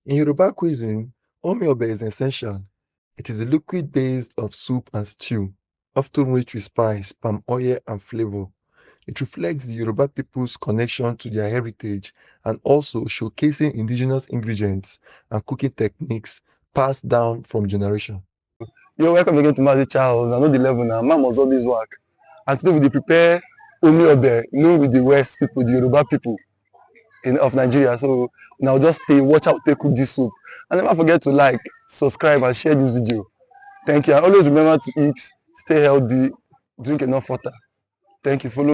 In Yoruba cuisine, Omi Obe is essential. It is a liquid base of soup and stew, often rich with spice, palm oil, and flavor. It reflects the Yoruba people's connection to their heritage and also showcasing indigenous ingredients and cooking techniques passed down from generation. You're welcome again to Mazi Chow. I know the level now. Man must always work. And today we dey prepare Omi Obe, known with the West people, the Yoruba people of Nigeria. So now just stay, watch out, take cook this soup. And never forget to like, subscribe, and share this video. Thank you. And always remember to eat, stay healthy, drink enough water. Thank you. Follow.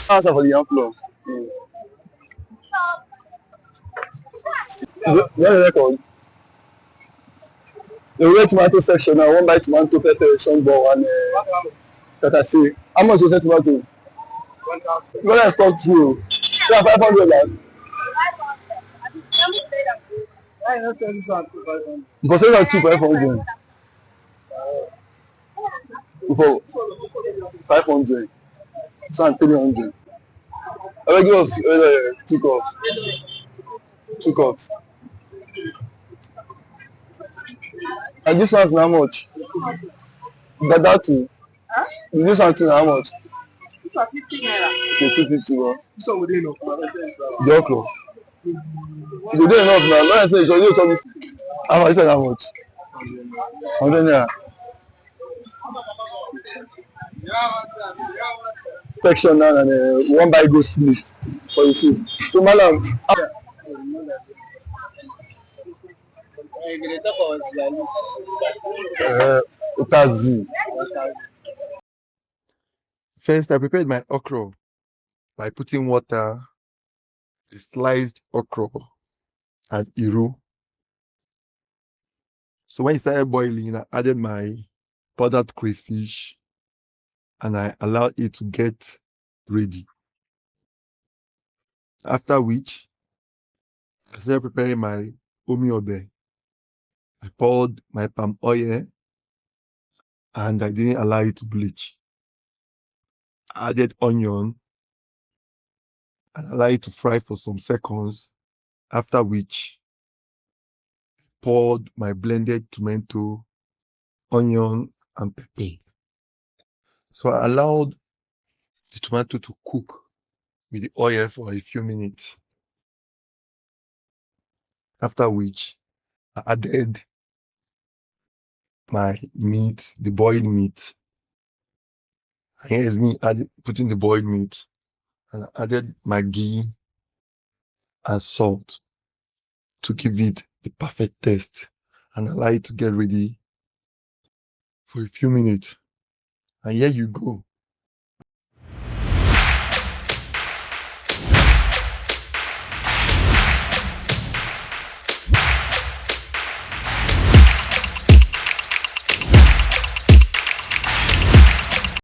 Answer for the yam flour. You want the record? The red tomato section now, one buy tomato, pepper, shombo, and tatase. How much is that tomato? When I stop through, so $500. Because those are cheap 500. For 500, so I'm 300. I will give us 2 cups. 2 cups. And this one's how much? That too. This one too, how much? Okay, 250. Bro. The okra. So they do enough now. Not necessarily, so you tell me. How much? This one how much? 100 naira. Section now and one buy goat meat for the soup. So madam, utazi. First, I prepared my okra by putting water, the sliced okra, and iru. So when it started boiling, I added my powdered crayfish and I allowed it to get ready. After which, I started preparing my Omi Obe. I poured my palm oil and I didn't allow it to bleach. I added onion and allowed it to fry for some seconds. After which, poured my blended tomato, onion, and pepper. So I allowed the tomato to cook with the oil for a few minutes. After which, I added my meat, the boiled meat. And here's me putting the boiled meat. And I added my ghee and salt to give it the perfect taste and allow it to get ready for a few minutes. And here you go.